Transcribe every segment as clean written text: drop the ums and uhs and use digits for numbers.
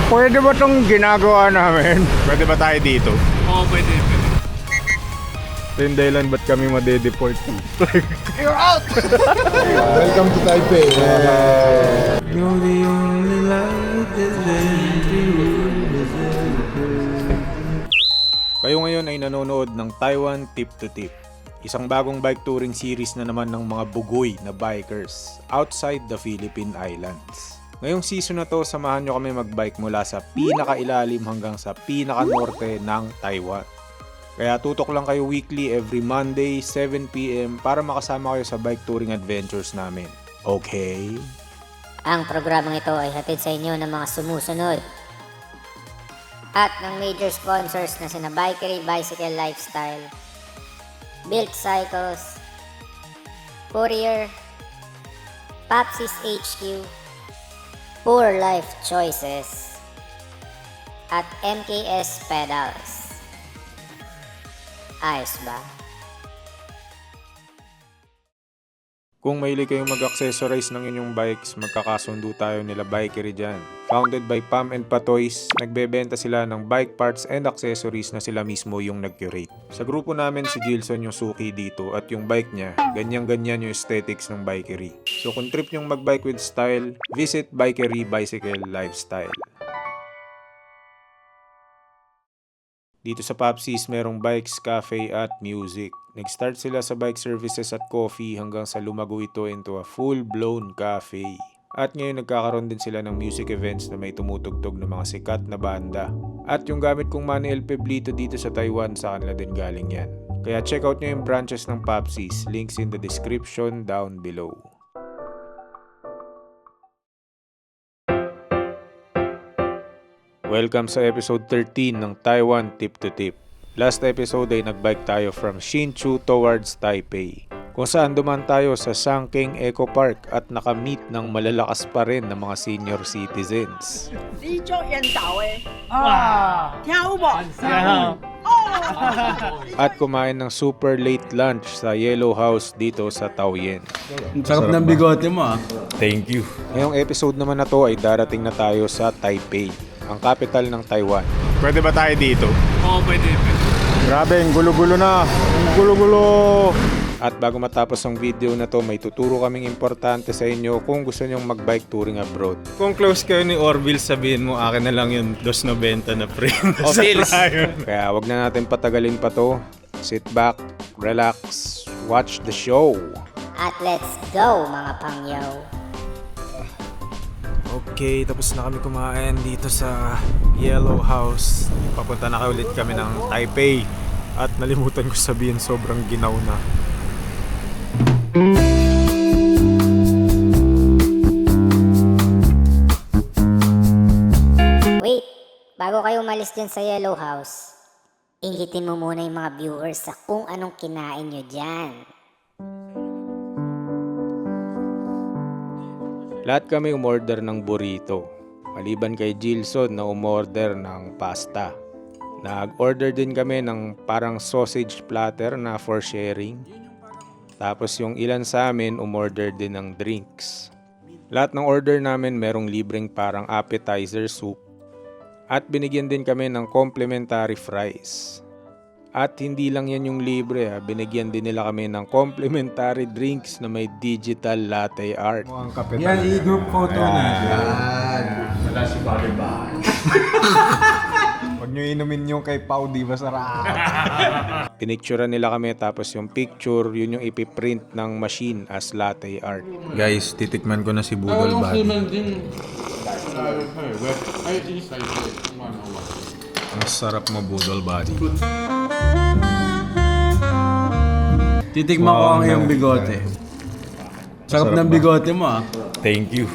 Pwede ba itong ginagawa namin? Pwede ba tayo dito? Oo, pwede. Ito yung dahilan ba't kami madedeport. You're out! Welcome to Taipei. You're the only light that's Kayo ngayon ay nanonood ng Taiwan Tip to Tip. Isang bagong bike touring series na naman ng mga bugoy na bikers outside the Philippine Islands. Ngayong season na to, samahan nyo kami magbike mula sa pinakailalim hanggang sa pinaka-norte ng Taiwan. Kaya tutok lang kayo weekly every Monday, 7 PM para makasama kayo sa bike touring adventures namin. Okay? Ang programang ito ay hatid sa inyo ng mga sumusunod at ng major sponsors na sina Bikery Bicycle Lifestyle, Built Cycles, Courier, Papsis HQ, Poor Life Choices, at MKS Pedals. Ayos ba? Kung mahilig kayong mag-accessorize ng inyong bikes, magkakasundo tayo nila Bikery dyan. Founded by Pam and Patoys, nagbebenta sila ng bike parts and accessories na sila mismo yung nag-curate. Sa grupo namin si Gilson yung suki dito at yung bike niya, ganyan-ganyan yung aesthetics ng Bikery. So kung trip nyong magbike with style, visit Bikery Bicycle Lifestyle. Dito sa Papsis, merong bikes, cafe at music. Nag-start sila sa bike services at coffee hanggang sa lumago ito into a full-blown cafe. At ngayon nagkakaroon din sila ng music events na may tumutugtog ng mga sikat na banda. At yung gamit kong Manuel Peblito dito sa Taiwan, sa kanila din galing yan. Kaya check out nyo yung branches ng Papsis, links in the description down below. Welcome sa episode 13 ng Taiwan Tip to Tip. Last episode ay nagbike tayo from Hsinchu towards Taipei, kung saan duman tayo sa Sangking Eco Park at nakamit ng malalakas pa rin ng mga senior citizens. 呢種人道誒，哇，聽有冇？ At kumain ng super late lunch sa Yellow House dito sa Taoyuan. Sarap ng bigote mo ah. Thank you. Ngayong episode naman na to ay darating na tayo sa Taipei, ang capital ng Taiwan. Pwede ba tayo dito? Oo, pwede. Grabe, ang gulo-gulo na. Ang gulo-gulo. At bago matapos ang video na to, may tuturo kaming importante sa inyo kung gusto nyong mag-bike touring abroad. Kung close kayo ni Orville, sabihin mo, akin na lang yung 2.90 na frame. O, Phils. Kaya wag na natin patagalin pa to. Sit back, relax, watch the show. At let's go mga pangyaw! Okay, tapos na kami kumain dito sa Yellow House. Papunta na ulit kami ng Taipei. At nalimutan ko sabihin, sobrang ginaw na. Wait, bago kayo umalis dyan sa Yellow House, inggitin mo muna yung mga viewers sa kung anong kinain nyo dyan. Lahat kami umorder ng burrito. Maliban kay Gilson na umorder ng pasta. Nag-order din kami ng parang sausage platter na for sharing. Tapos yung ilan sa amin umorder din ng drinks. Lahat ng order namin merong libreng parang appetizer soup. At binigyan din kami ng complimentary fries. At hindi lang yan yung libre binigyan din nila kami ng complimentary drinks na may digital latte art. Ang kapital. Yan, i-group photo na. Wala si Bobby ba? Huwag nyo inumin yung kay Pau, di ba sarap? Pinicturean nila kami tapos yung picture, yun yung ipiprint ng machine as latte art. Guys, titikman ko na si Budol Buddy. Ang sarap mo, Budol Buddy. Titikman ko ang iyong bigote. Sarap ng bigote mo ah. Thank you.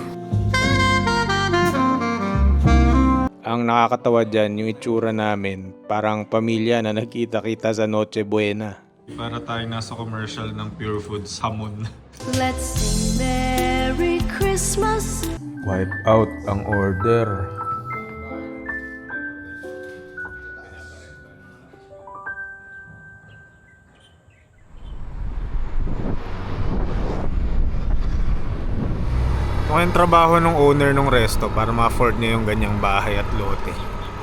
Ang nakakatawa dyan, yung itsura namin, parang pamilya na nagkita-kita sa Noche Buena. Para tayong nasa commercial ng Pure Foods Hamon. Let's sing Merry Christmas. Wipe out ang order. Malaki yung trabaho ng owner ng resto para ma-afford niya yung ganyang bahay at lote.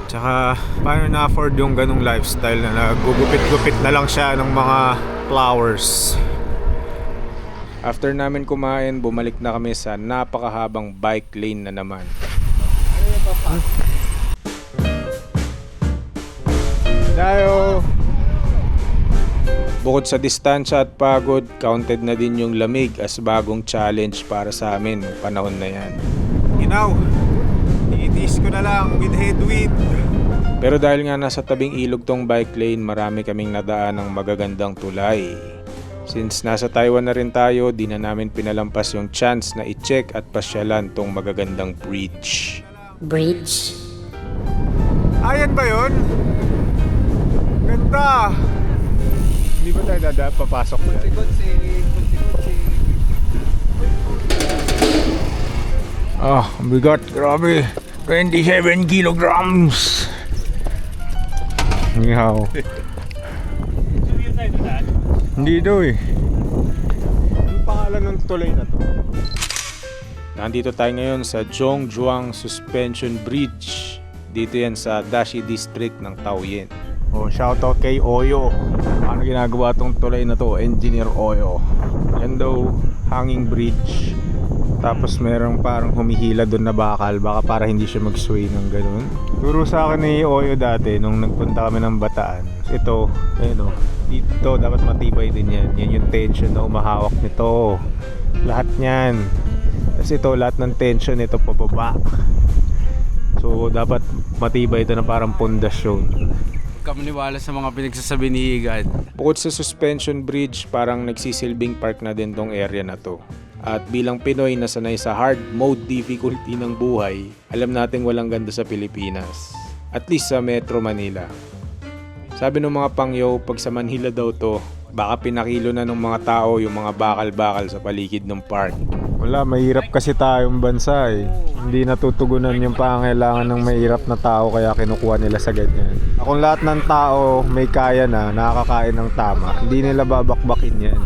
Tsaka paano na-afford yung ganong lifestyle na nagugupit-gupit na lang siya ng mga flowers. After namin kumain, bumalik na kami sa napakahabang bike lane na naman. Tayo! Bukod sa distansya at pagod, counted na din yung lamig as bagong challenge para sa amin ng panahon na yan. Ginaw! Iitiis ko na lang with headwind. Pero dahil nga nasa tabing ilog tong bike lane, marami kaming nadaan ng magagandang tulay. Since nasa Taiwan na rin tayo, di na namin pinalampas yung chance na i-check at pasyalan tong magagandang bridge. Bridge? Ayan ba yun? Ganda! Hindi ba tayo papasok na? Ah, bigat. Grabe. 27 kilograms. Ngihaw. Hindi daw eh. Anong pangalan ng tulay na to? Nandito tayo ngayon sa Zhongzhuang Suspension Bridge. Dito yan sa Dashi District ng Taoyuan. Oh, shoutout kay Oyo. Ano ginagawa tong tulay na to? Engineer Oyo. Yan daw, hanging bridge. Tapos merong parang humihila doon na bakal. Baka para hindi siya mag-sway ng ganun. Turo sa akin ni Oyo dati nung nagpunta kami ng Bataan. Ito, ayun o. Dito dapat matibay din yan. Yan yung tension na umahawak nito. Lahat niyan. Kasi ito, lahat ng tension nito pababa. So dapat matibay ito na parang pundasyon. Kamaniwala sa mga pinagsasabi ni Higan. Bukod sa suspension bridge, parang nagsisilbing park na din tong area na to. At bilang Pinoy na sanay sa hard mode difficulty ng buhay, alam nating walang ganda sa Pilipinas. At least sa Metro Manila. Sabi ng mga pangyo, pag sa Manila daw to, baka pinakilo na ng mga tao yung mga bakal-bakal sa paligid ng park. Wala, mahirap kasi tayong bansa eh. Hindi natutugunan yung pangailangan ng mahirap na tao kaya kinukuha nila sa ganyan. Kung lahat ng tao may kaya na, nakakain ng tama, hindi nila babakbakin yan.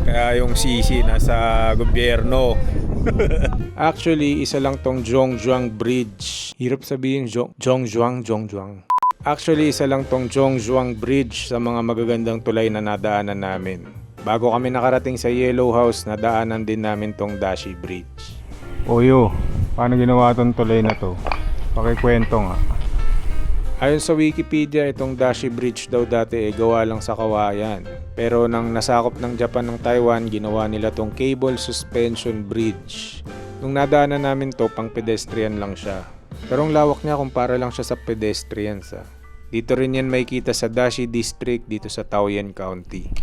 Kaya yung sisi nasa gobyerno. Actually, isa lang tong Zhongzhuang Bridge. Hirap sabihin Zhongzhuang. Actually, isa lang tong Zhongzhuang Bridge sa mga magagandang tulay na nadaanan namin. Bago kami nakarating sa Yellow House, nadaanan din namin tong Dashi Bridge. Oyo, paano ginawa tong tulay na to? Pakikwento nga. Ayon sa Wikipedia, itong Dashi Bridge daw dati ay gawa lang sa kawayan. Pero nang nasakop ng Japan ng Taiwan, ginawa nila tong Cable Suspension Bridge. Nung nadaanan namin to, pang pedestrian lang siya. Pero ang lawak niya kumpara lang siya sa pedestrians. Dito rin yan makikita sa Dashi District dito sa Taoyuan County.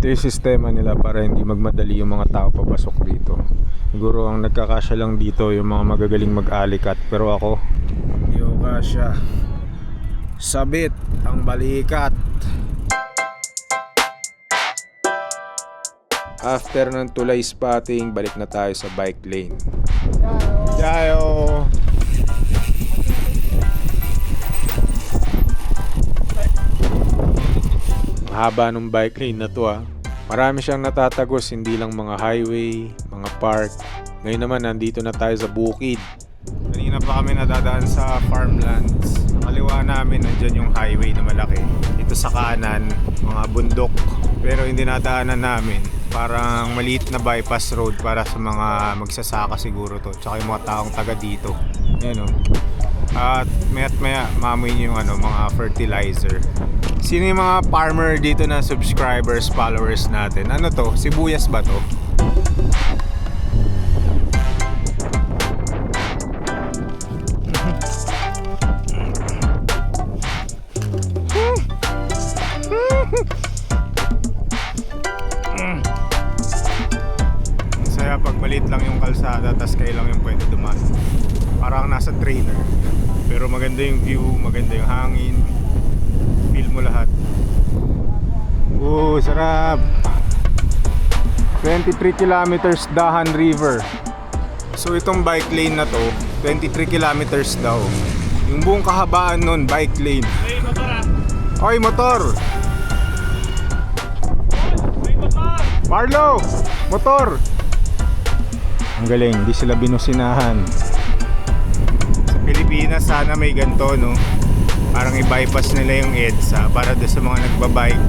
Ito yung sistema nila para hindi magmadali yung mga tao papasok dito. Siguro ang nagkakasya lang dito yung mga magagaling mag-alikat. Pero ako, hindi ko kasya. Sabit ang balikat. After ng tulay spotting, balik na tayo sa bike lane. Jayo! Mahaba ng bike lane na to Marami siyang natatagos, hindi lang mga highway, mga park. Ngayon naman nandito na tayo sa bukid. Kanina pa kami nadadaan sa farmlands. Kaliwa namin nandyan yung highway na malaki. Ito sa kanan, mga bundok. Pero hindi nadaanan namin. Parang maliit na bypass road para sa mga magsasaka siguro to. Tsaka yung mga taong taga dito. Ayan o. At maya't maya maamoy nyo yung mga fertilizer. Sino yung mga farmer dito na subscribers, followers natin? Ano to? Sibuyas ba to? Saya pag maliit lang yung kalsada tas kayo lang yung pwede dumaan. Parang nasa trailer. Pero maganda yung view, maganda yung hangin. Feel mo lahat. Sarap. 23 kilometers Dahan River. So itong bike lane na to, 23 kilometers daw. Yung buong kahabaan nun, bike lane. Oy, motor! Marlo! Motor! Ang galing, hindi sila binusinahan. Sa Pilipinas sana may ganito, no? Parang i-bypass nila yung EDSA para doon sa mga nagbabike.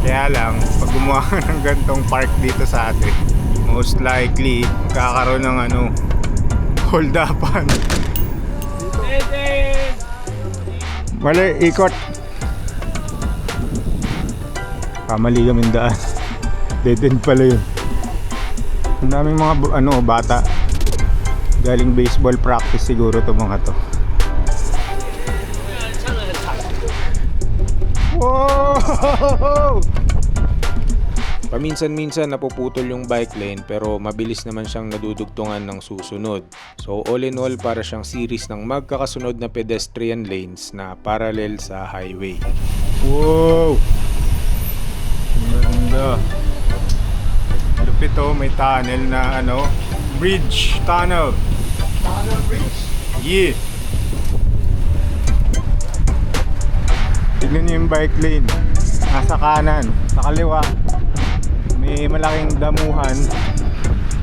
Kaya lang, pag gumawa ka ng gantong park dito sa atin, most likely, magkakaroon ng hold-upan. Mali, ikot. Kamali kami daan. Dead end pala yun. Ang daming mga bata. Galing baseball practice siguro to mga to. Wow! Paminsan-minsan napuputol yung bike lane pero mabilis naman siyang nadudugtungan ng susunod. So all in all, para siyang series ng magkakasunod na pedestrian lanes na parallel sa highway. Wow! Ganda. Lupit oh, may tunnel na bridge, tunnel. Tunnel bridge? Yeah. Tignan niyo yung bike lane. Nasa kanan, sa kaliwa. May malaking damuhan.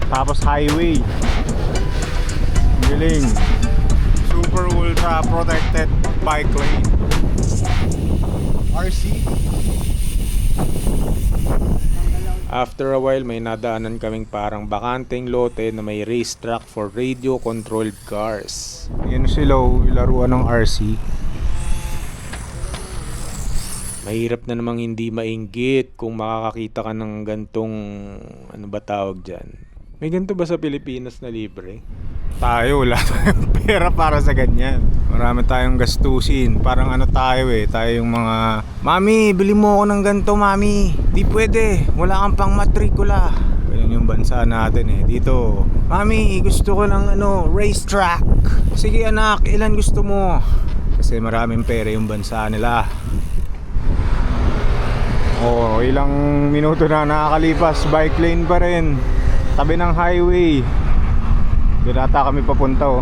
Tapos highway. Galing. Super ultra protected bike lane. RC. After a while, may nadaanan kaming parang bakanteng lote na may racetrack for radio-controlled cars. Yan sila, ilaruan ng RC. Mahirap na namang hindi mainggit kung makakakita ka ng gantong, ano ba tawag dyan? May ganito ba sa Pilipinas na libre? Tayo, wala tayong pera para sa ganyan. Marami tayong gastusin. Parang tayo yung mga, Mami, bili mo ako ng ganito, Mami. Di pwede, wala kang pang matrikula. Ganyan yung bansa natin Dito, Mami, gusto ko ng racetrack. Sige anak, ilan gusto mo? Kasi maraming pera yung bansa nila. Ilang minuto na nakakalipas, bike lane pa rin. Tabi ng highway. Doon ata kami papunta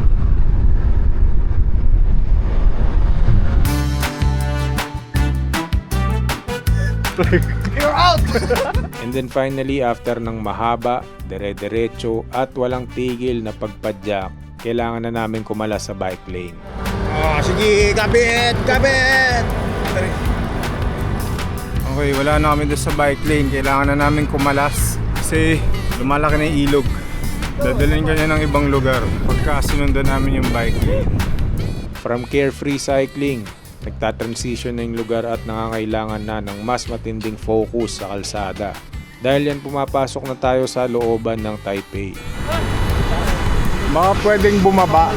You're out! And then finally, after ng mahaba, dire-diretso at walang tigil na pagpadyak, kailangan na namin kumala sa bike lane. Sige, kabit! Kabit! Okay, wala na kami doon sa bike lane. Kailangan na namin kumalas kasi lumalaki na yung ilog. Dadalhin kanya ng ibang lugar pagka sinundan namin yung bike lane. From carefree cycling, nagtatransition na yung lugar at nangangailangan na ng mas matinding focus sa kalsada. Dahil yan, pumapasok na tayo sa looban ng Taipei. Baka pwedeng bumaba.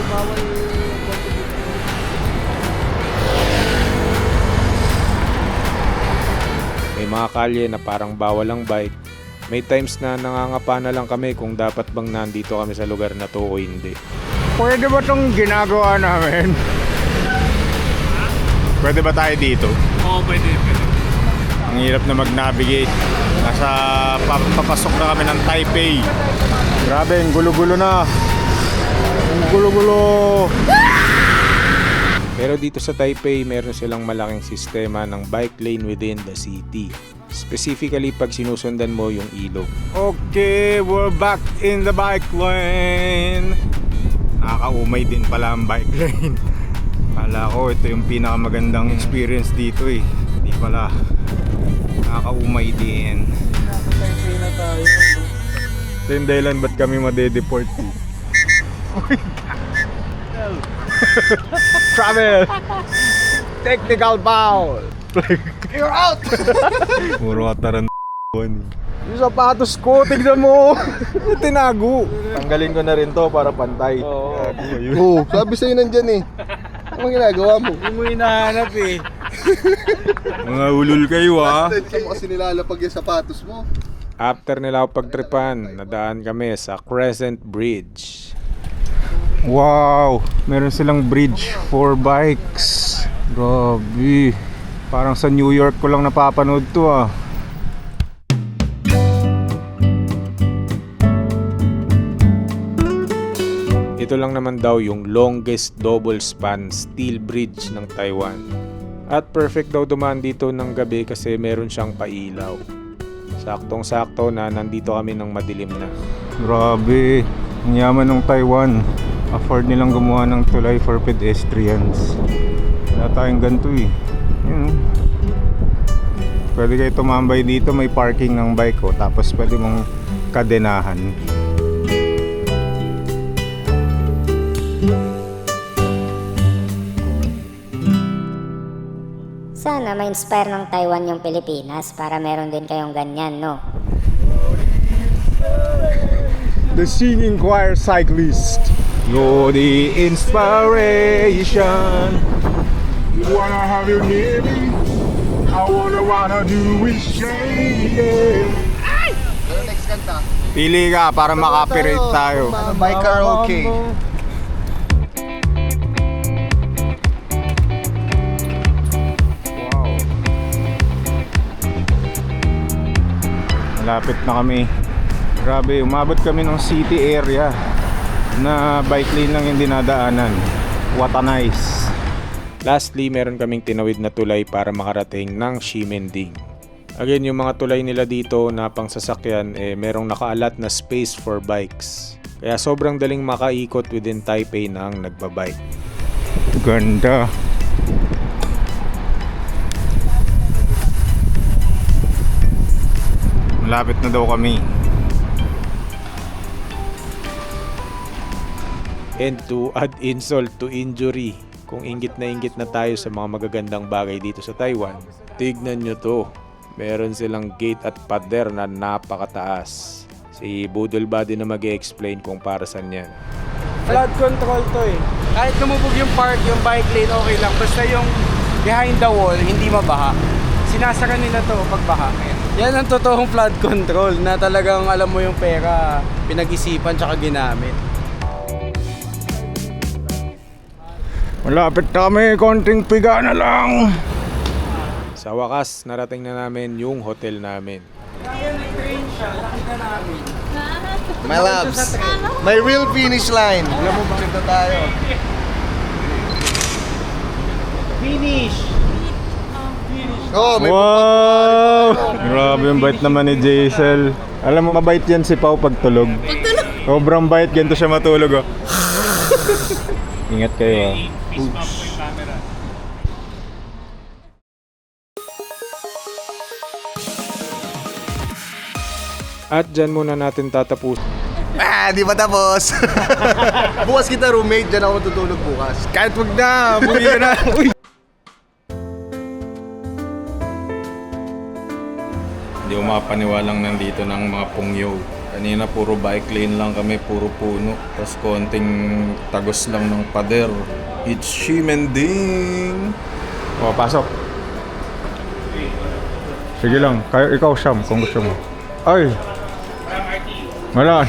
May mga kalye na parang bawal ang bike. May times na nangangapa na lang kami kung dapat bang nandito kami sa lugar na to o hindi. Pwede ba itong ginagawa namin? Pwede ba tayo dito? Oo, pwede. Ang hirap na mag-navigate. Papasok na kami ng Taipei. Grabe, ang gulo-gulo na. Ang gulo-gulo. Pero dito sa Taipei, meron silang malaking sistema ng bike lane within the city. Specifically pag sinusundan mo yung ilog. Okay, we're back in the bike lane. Nakakaumay din pala ang bike lane. Kala ko ito yung pinakamagandang experience dito Hindi pala. Nakakaumay din. Taipei na tayo. Ito yung dahilan ba't kami madedeport Travel! Technical foul! You're out! Puro kataran yung sapatos ko, tignan mo! Tinago! Tanggalin ko na rin to para pantay. Oo, sabi sa'yo nandyan Anong ginagawa mo? Hindi mo hinahanap Mga ulul kayo Saan mo kasi nilalapag yung sapatos mo? After nila ako pagtripan, nadaan kami sa Crescent Bridge. Wow! Meron silang bridge for bikes. Grabe. Parang sa New York ko lang napapanood to Ito lang naman daw yung longest double span steel bridge ng Taiwan. At perfect daw dumaan dito ng gabi kasi meron siyang pailaw. Saktong-sakto na nandito kami ng madilim na. Grabe. Ang yaman ng Taiwan. Afford nilang gumawa ng tulay for pedestrians. Wala tayong ganito eh. Yun, oh. Pwede kayo tumambay dito, may parking ng bike ko. Tapos pwede mong kadenahan. Sana ma-inspire ng Taiwan yung Pilipinas para meron din kayong ganyan, no? The singing choir cyclist. You're the inspiration. You wanna have your name. I wanna do is shake. Ano next kanta? Pili ka para makapirate tayo. By karaoke. Wow. Malapit na kami. Grabe, umabot kami ng city area na bike lane lang yung dinadaanan. What a nice. Lastly, meron kaming tinawid na tulay para makarating ng Ximending. Again, yung mga tulay nila dito na pang sasakyan, merong nakaalat na space for bikes. Kaya sobrang daling makaikot within Taipei na ang nagbabike. Ganda. Malapit na daw kami. And to add insult to injury, kung inggit na tayo sa mga magagandang bagay dito sa Taiwan, tignan nyo to. Meron silang gate at pader na napakataas. Si Budol Buddy na mag-e-explain kung para saan yan. Flood control to eh. Kahit lumubog yung yung bike lane, okay lang. Basta yung behind the wall, hindi mabaha. Sinasara nila to pag baha. Yan ang totoong flood control na talagang alam mo yung pera, pinag-isipan tsaka ginamit. Malapit na kami, konting piga na lang. Sa wakas, narating na namin yung hotel namin. My loves, my real finish line. Alam mo bakit na tayo? Finish! Oh, may Wow! Grabe yung bait naman ni Jaisel. Alam mo, mabait yan si Pao pag tulog. Sobrang bait, ganito siya matulog. Oh. Ingat kayo. At dyan muna natin tatapos. di pa tapos. Bukas kita roommate, dyan ako matutulog bukas. Kahit wag na, bumi ka na. Uy! Hindi ko makapaniwalang nandito ng mga pungyo. Kanina puro bike lane lang kami, puro puno. Tapos konting tagos lang ng pader. It's Ximending! O, pasok. Sige lang, kayo, ikaw Sham, kung gusto mo. Ay! Wala.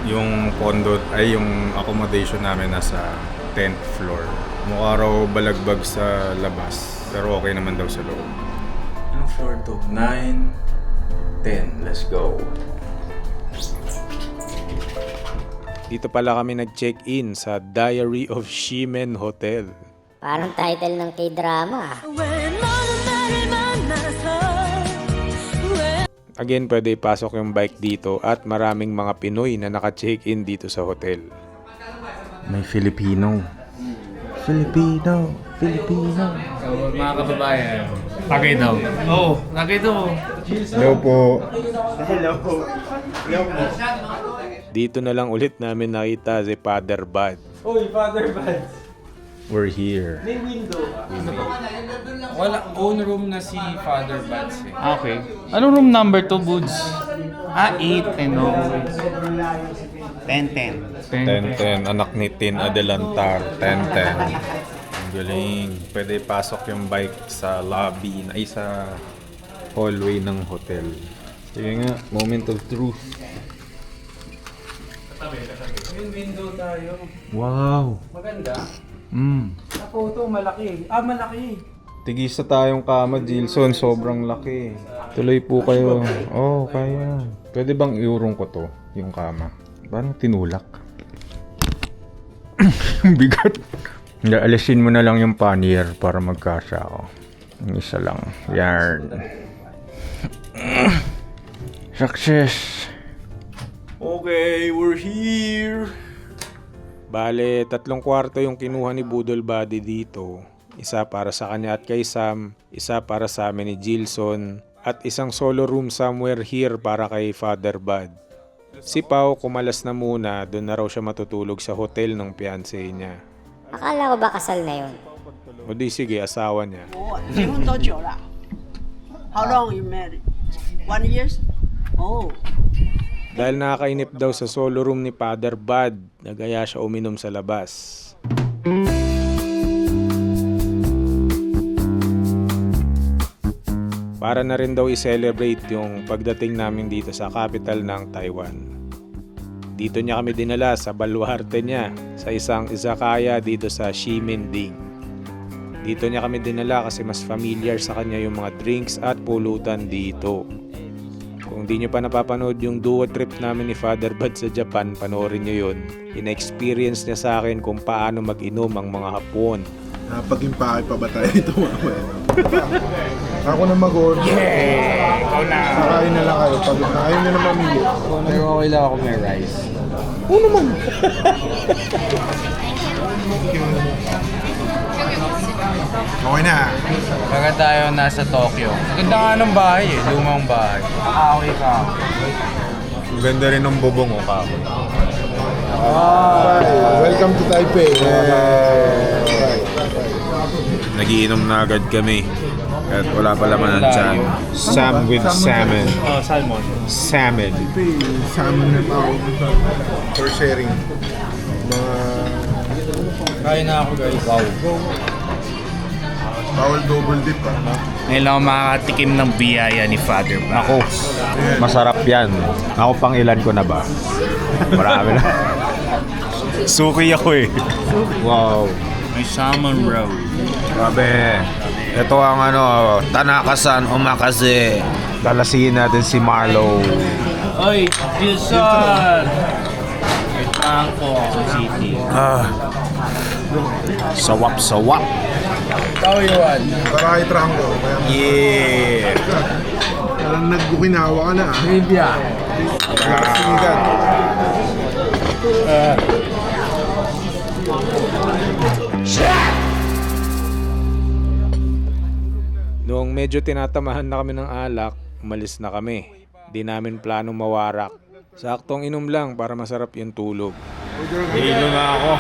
Yung condo, ay yung accommodation namin nasa 10th floor. Mukha raw balagbag sa labas, pero okay naman daw sa loob. Anong floor to? 9, 10. Let's go. Dito pala kami nag-check-in sa Diary of Ximen Hotel. Parang title ng K-drama. Again, pwede ipasok yung bike dito at maraming mga Pinoy na naka-check-in dito sa hotel. May Filipino. Filipino. Mga kababayan. Tagay daw. Oo, tagay daw. Hello po. Dito na lang ulit namin nakita si Father Bud. Uy, Father Bud. We're here. May window. Wala, own room na si Father Bud. Okay. Anong room number to, Buds? 8, no. 10. 10-10. Anak ni Tin Adelantar. 10-10. Ang galing. Pwede pasok yung bike sa lobby, ay sa hallway ng hotel. Sige nga, moment of truth. Yung window tayo. Wow! Maganda. Sa photo, malaki. Malaki. Tigisa tayong kama, Gilson. Sobrang laki. Tuloy po kayo. Oh, kaya. Pwede bang iurong ko to, yung kama? Parang tinulak. Bigat. Alisin mo na lang yung pannier para magkasya ako. Yung isa lang. Yarn. Success. Okay, we're here. Bale, 3 kwarto yung kinuha ni Budol Buddy dito. Isa para sa kanya at kay Sam, isa para sa amin ni Gilson, at isang solo room somewhere here para kay Father Bud. Si Pao kumalas na muna, doon na raw siya matutulog sa hotel ng fiancé niya. Akala ko ba kasal na yun? O di sige, asawa niya. 结婚多久了 How long you married? 1 year? Oh. Dahil nakakainip daw sa solo room ni Father Bud, nagaya siya uminom sa labas. Para na rin daw i-celebrate yung pagdating namin dito sa capital ng Taiwan. Dito niya kami dinala sa baluarte niya sa isang izakaya dito sa Ximending. Dito niya kami dinala kasi mas familiar sa kanya yung mga drinks at pulutan dito. Kung di nyo pa napapanood yung duo trip namin ni Father Bud sa Japan, panoorin nyo yun. Ina-experience niya sa akin kung paano mag-inom ang mga Hapon. Napag-impake pa ba tayo ito mamaya? Ako na mag-order. Yeah! Ikaw na. Kakain na lang kayo. Pag ayaw nyo na mamili. Pero okay lang ako may rice. Okay na. Baga tayo nasa Tokyo. Ganda nga ng bahay eh, lumang bahay. Kahoy ka. Ang ganda rin ng bubong o ka. Welcome to Taipei. Nagiinom na agad kami. At wala pa laman ng tiyan. Sam with salmon. Salmon. Salmon. Salmon na tao. For sharing. Mga Kain na ako guys. Wow. bawal double dip pa. Ngayon lang ako makakatikim ng biyaya ni Father Bud. Ako, masarap yan. Ako pang ilan ko na ba? Marami na. Suki ako eh. Wow. May salmon roll. Grabe. Ito ang Tanaka-san omakase. Dalasiin natin si Marlo. Oy, Gilson! May tangko sa city. Sawap-sawap. Ikaw yun. Karay Trango. Yeah. Parang nagbukinawa ka na. Trivia. Sinigan. Noong medyo tinatamahan na kami ng alak, umalis na kami. Di namin plano mawarak. Saktong inom lang para masarap yung tulog. Hilo na ako.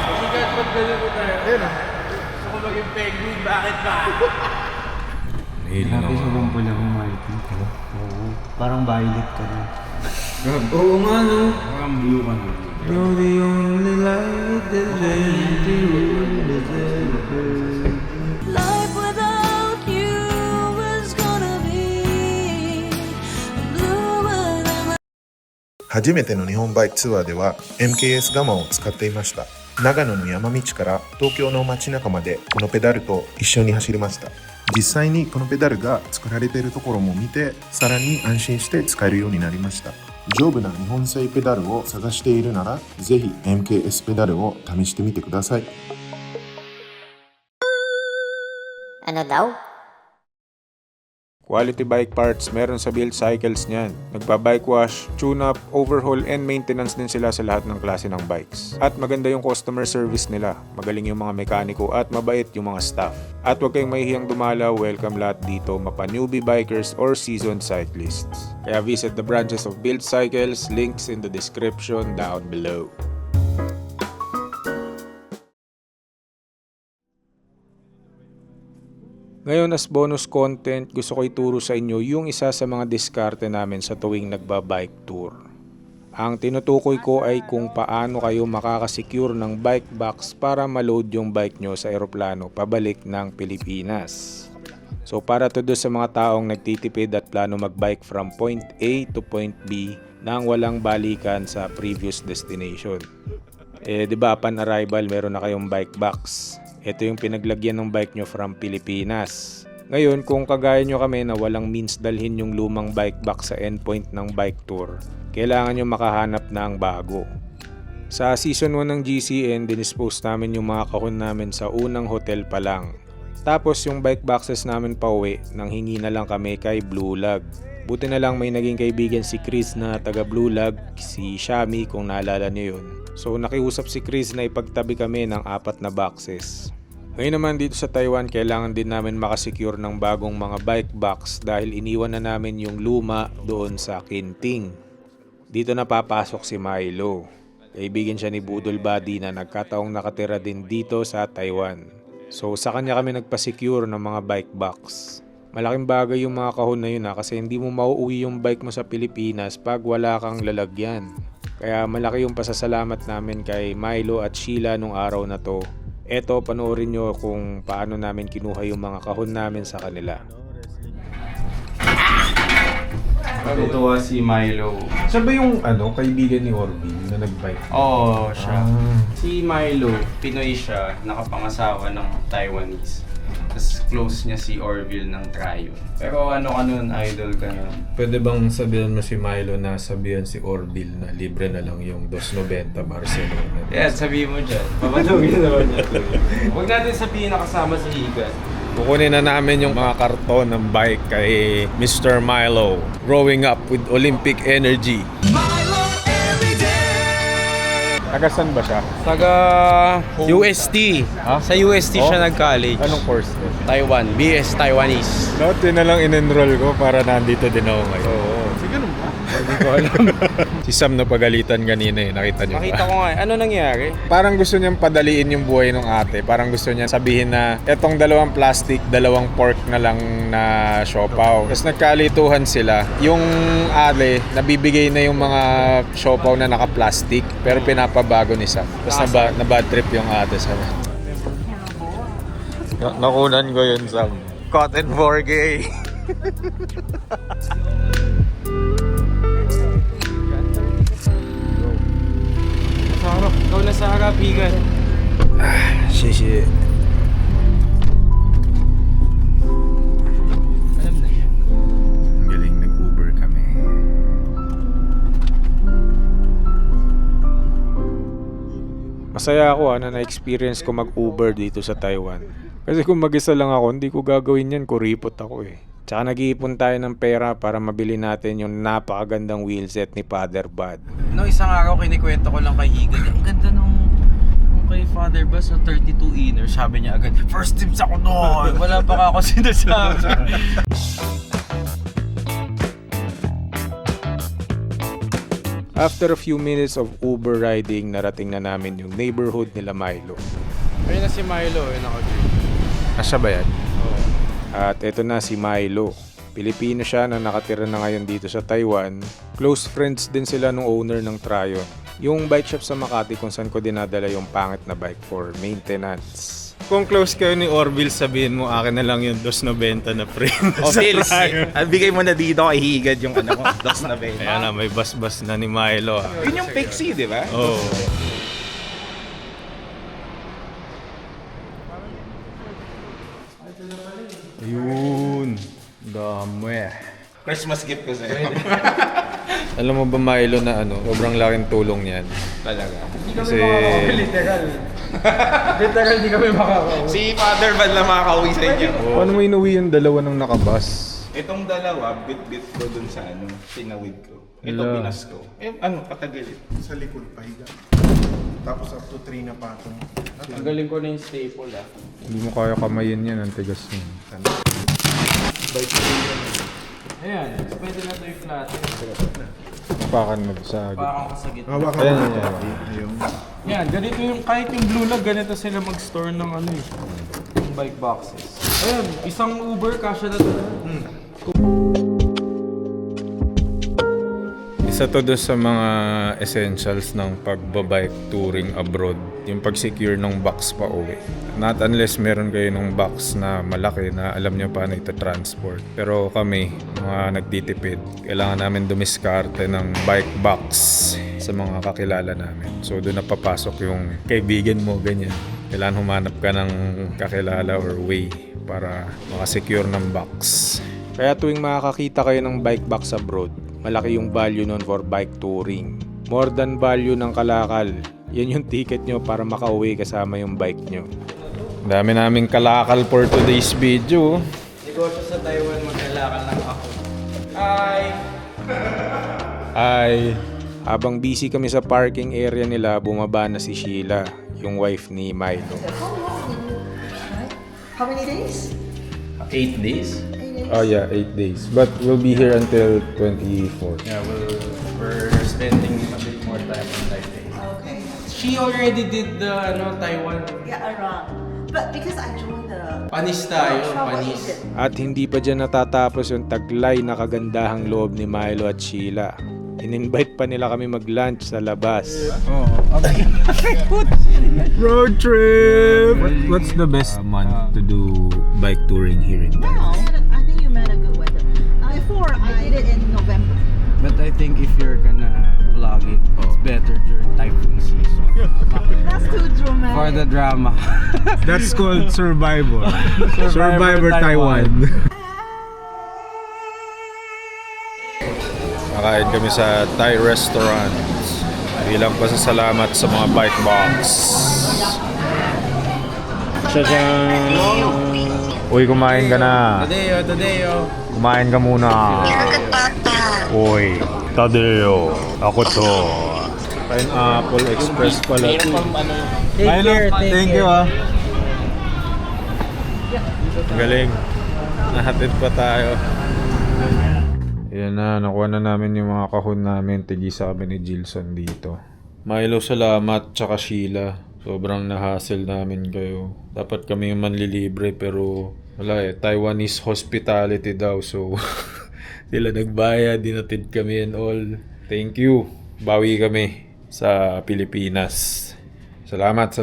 Hilo na ako. Parang violet ka na. Life without you is gonna be bluer than 初めての日本バイクツアーでは MKS ガマを使っていました。長野の山道から東京の街中までこのペダルと一緒に走りました。実際にこのペダルが作られているところも見て、さらに安心して使えるようになりました。丈夫な日本製ペダルを探しているなら、ぜひ MKS ペダルを試してみてください。 Ano daw? Quality bike parts meron sa Build Cycles niyan. Nagpa-bike wash, tune-up, overhaul, and maintenance din sila sa lahat ng klase ng bikes. At maganda yung customer service nila. Magaling yung mga mekaniko at mabait yung mga staff. At huwag kayong mahihiyang dumalaw, welcome lahat dito, mapa newbie bikers or seasoned cyclists. Kaya visit the branches of Build Cycles, links in the description down below. Ngayon as bonus content, gusto ko ituro sa inyo yung isa sa mga diskarte namin sa tuwing nagba-bike tour. Ang tinutukoy ko ay kung paano kayo makakasecure ng bike box para ma-load yung bike nyo sa eroplano pabalik ng Pilipinas. So para to do sa mga taong nagtitipid at plano mag-bike from point A to point B nang walang balikan sa previous destination. Diba upon arrival meron na kayong bike box. Ito yung pinaglagyan ng bike nyo from Pilipinas. Ngayon, kung kagaya nyo kami na walang means dalhin yung lumang bike box sa endpoint ng bike tour, kailangan nyo makahanap ng bago. Sa season 1 ng GCN, dinispose namin yung mga kahon namin sa unang hotel pa lang. Tapos yung bike boxes namin pa uwi, nang hingi na lang kami kay Blue Lug. Buti na lang may naging kaibigan si Chris na taga Blue Lag, si Shami kung naalala niyo yun. So nakiusap si Chris na ipagtabi kami ng 4 na boxes. Ngayon naman dito sa Taiwan, kailangan din namin makasecure ng bagong mga bike box dahil iniwan na namin yung luma doon sa Kinting. Dito na papasok si Milo. Kaibigan siya ni Budol Buddy na nagkataong nakatira din dito sa Taiwan. So sa kanya kami nagpa-secure ng mga bike box. Malaking bagay yung mga kahon na yun kasi hindi mo mauuwi yung bike mo sa Pilipinas pag wala kang lalagyan. Kaya malaki yung pasasalamat namin kay Milo at Sheila nung araw na to. Eto, panoorin nyo kung paano namin kinuha yung mga kahon namin sa kanila. Ito si Milo. Siya ba yung kaibigan ni Orville na nag-bike? Oo, siya. Si Milo, Pinoy siya, nakapangasawa ng Taiwanese. Tapos close niya si Orville ng Tryon. Pero ano ka nun, idol ka nun. Pwede bang sabihan mo si Milo na sabihan si Orville na libre na lang yung 290 Barcelona? Yeah, sabihin mo dyan. Papatugin naman niya. Huwag natin sabihin na kasama si Higas. Kukunin na namin yung mga karton ng bike kay Mr. Milo. Growing up with Olympic energy. Tagasan ba siya? Taga UST. Ha? Sa UST siya nag-college. Anong course din? Taiwan, BS Taiwanese. Lahat yun na lang in-enroll ko para nandito din ako ngayon. Oo. Sige naman ba? Hindi ko alam. Si Sam na pagalitan kanina nakita niyo Nakita ba? ko nga ano nangyari? Parang gusto niyang padaliin yung buhay ng ate. Parang gusto niya sabihin na etong 2 plastic, 2 pork na lang na siopaw. Tapos nagkalituhan sila. Yung ate, nabibigay na yung mga siopaw na naka-plastic pero pinapabago ni Sam. Tapos na bad trip yung ate sa nakunan ko yun, Sam. Cotton 4K. Sarap. Ikaw na sa harap, Higas. Shishi. Alam na yan. Ang galing, nag-Uber kami. Masaya ako na na-experience ko mag-Uber dito sa Taiwan. Kasi kung mag-isa lang ako, hindi ko gagawin yan, kuripot ako eh. Tsaka nag-iipon tayo ng pera para mabili natin yung napakagandang wheelset ni Father Bud. No, isang araw kinikwento ko lang kay Higas. Ang ganda nung kay Father Bud sa 32 inner. Sabi niya agad, first tips ako doon. Wala pa ako sinasabi. After a few minutes of Uber riding, narating na namin yung neighborhood nila Milo. Ayun na si Milo, naka-green. Asya ba yan? At eto na si Milo. Pilipino siya na nakatira na ngayon dito sa Taiwan. Close friends din sila nung owner ng Tryon. Yung bike shop sa Makati kung saan ko dinadala yung pangit na bike for maintenance. Kung close kayo ni Orville, sabihin mo akin na lang yung 290 na frame. O, Phils, bigay mo na dito kay Higad yung dos na benta. Ayan na, may bas-bas na ni Milo. Yun yung pixie, di ba? Oo. Ayun. Dami. Christmas gift ko sa'yo. Alam mo ba Milo na sobrang laking tulong niyan. Talaga. Kasi Literal. Literal, di kami makakauwi. Si Father Bud lang makakauwi sa inyo. paano mo inuwi yung dalawa ng nakabas? Itong dalawa, bit-bit ko dun sa pinawid ko. Ito Hello. pinas ko. Patagilid. Sa likod pahiga. Tapos up to 3 na patong. Ang galing ko na yung staple Hindi mo kaya kamayin yan, ang tigas niyan. Ayan, pwede na ito yung flat. Pakan mo sa agad. Parang sa gitna. Hawakan Ayan, mo. ayan. Ayun. Yan, ganito yung, kahit yung Blue Lag, ganito sila mag-store ng yung bike boxes. Ayan, isang Uber, kasya na ito. Isa to doon sa mga essentials ng pagbabike touring abroad, yung pag-secure ng box pa uwi. Not unless meron kayo ng box na malaki na alam nyo paano ito transport. Pero kami, mga nagtitipid, kailangan namin dumiskarte ng bike box sa mga kakilala namin. So doon na papasok yung kaibigan mo, ganyan. Kailangan humanap ka ng kakilala or way para makasecure ng box. Kaya tuwing makakakita kayo ng bike box abroad, malaki yung value nun for bike touring. More than value ng kalakal. Yan yung ticket nyo para makauwi kasama yung bike nyo. Dami naming kalakal for today's video. Negosyo sa Taiwan, magkalakal lang ako. Ay, habang busy kami sa parking area nila, bumaba na si Sheila, yung wife ni Milo. How many days? 8 days? Oh yeah, 8 days. But we'll be here until 24. Yeah, we're spending a bit more time in Taipei. Okay. She already did the Taiwan. Yeah, around. But because I joined the Panis tayo, travel panis. agent. At hindi pa dyan natatapos yung taglay na kagandahang loob ni Milo at Sheila. In-invite pa nila kami mag-lunch sa labas. Road trip! What's the best month to do bike touring here in Now, I think you met a good weather. Before, I did it in November. But I think if you're gonna vlog it, it's better during typhoon season. That's too dramatic. For the drama. That's called Survivor. Survivor Taiwan. Nakain kami sa Thai restaurant. Bilang pasasalamat sa mga bike box. Uy, kumain ka na. Tadeo. Kumain ka muna. Uy, Tadeo. Ako to. Pineapple Express pala. Thank you ah. Galing. Nahatid pa tayo. Yan na, nakuha na namin yung mga kahon namin. Tigisa kami ni Gilson dito. Milo, salamat. Tsaka Sheila. Sobrang na-hassle namin kayo. Dapat kami yung manlilibre pero wala eh. Taiwanese hospitality daw. So, sila nagbayad. Dinatid kami and all. Thank you. Bawi kami sa Pilipinas. Salamat.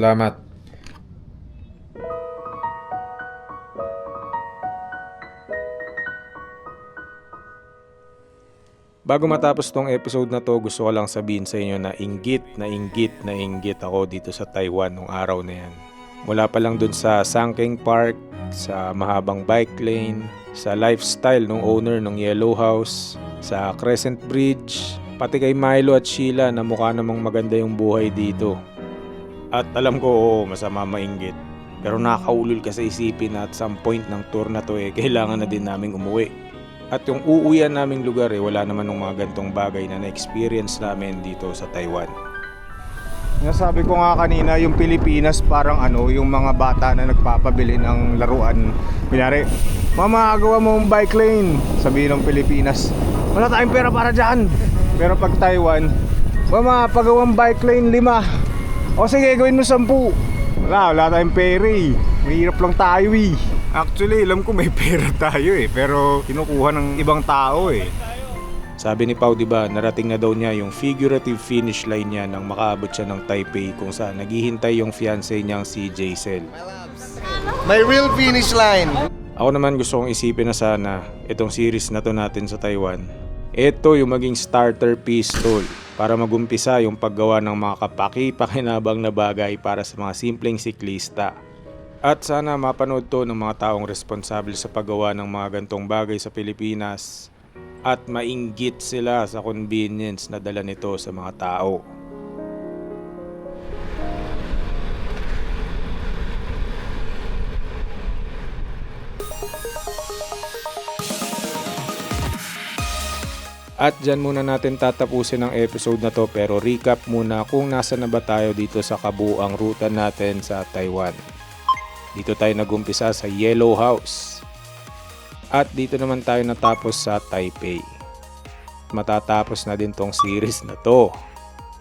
Bago matapos tong episode na to, gusto ko lang sabihin sa inyo na inggit ako dito sa Taiwan nung araw na yan. Mula pa lang dun sa Sangkeng Park, sa mahabang bike lane, sa lifestyle ng owner ng Yellow House, sa Crescent Bridge, pati kay Milo at Sheila na mukha namang maganda yung buhay dito. At alam ko, oo, masama mainggit. Pero nakakaulol ka sa isipin na at some point ng tour na to kailangan na din naming umuwi. At yung uuwian naming lugar wala naman ng mga gantong bagay na na-experience namin dito sa Taiwan. Nasabi ko nga kanina, yung Pilipinas parang yung mga bata na nagpapabili ng laruan. Kunyari, mama, gawa mo ang bike lane. Sabihin ng Pilipinas, wala tayong pera para dyan. Pero pag Taiwan, mama, pagawang bike lane 5. O sige, gawin mo 10. Wala tayong pera eh. Mahirap lang tayo eh. Actually, alam ko may pera tayo pero kinukuha ng ibang tao Sabi ni Pau, diba, narating na daw niya yung figurative finish line niya nang makaabot siya ng Taipei kung saan naghihintay yung fiancé niyang si Jaisel. My real finish line. Ako naman gusto kong isipin na sana itong series na to natin sa Taiwan. Ito yung maging starter piece tol para magumpisa yung paggawa ng mga kapaki-pakinabang na bagay para sa mga simpleng siklista. At sana mapanood to ng mga taong responsable sa paggawa ng mga gantong bagay sa Pilipinas at mainggit sila sa convenience na dala nito sa mga tao. At dyan muna natin tatapusin ang episode na to pero recap muna kung nasa na ba tayo dito sa kabuuang ruta natin sa Taiwan. Dito tayo nagumpisa sa Yellow House. At dito naman tayo natapos sa Taipei. Matatapos na din tong series na to.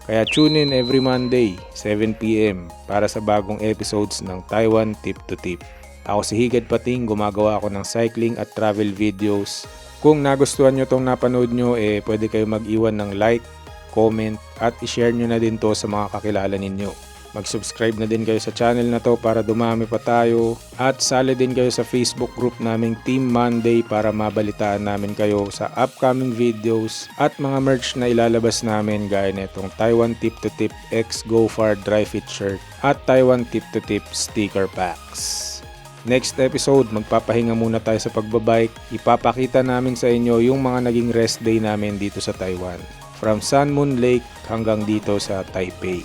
Kaya tune in every Monday, 7 PM para sa bagong episodes ng Taiwan Tip to Tip. Ako si Higad Pating, gumagawa ako ng cycling at travel videos. Kung nagustuhan nyo tong napanood nyo, pwede kayo mag-iwan ng like, comment at i-share nyo na din to sa mga kakilala ninyo. Mag-subscribe na din kayo sa channel na to para dumami pa tayo at sali din kayo sa Facebook group naming Team Monday para mabalitaan namin kayo sa upcoming videos at mga merch na ilalabas namin gaya netong Taiwan Tip to Tip X Go Far Dry Fit Shirt at Taiwan Tip to Tip Sticker Packs. Next episode, magpapahinga muna tayo sa pagbabike. Ipapakita namin sa inyo yung mga naging rest day namin dito sa Taiwan. From Sun Moon Lake hanggang dito sa Taipei.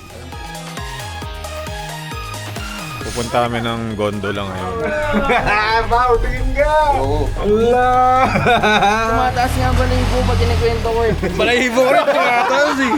Pupunta kami ng gondola ngayon. Bao, tingin ka! Oo. Allah! Tumataas nga balahibo pag kinikwento ko eh. Balahibo ko rin tumataas eh.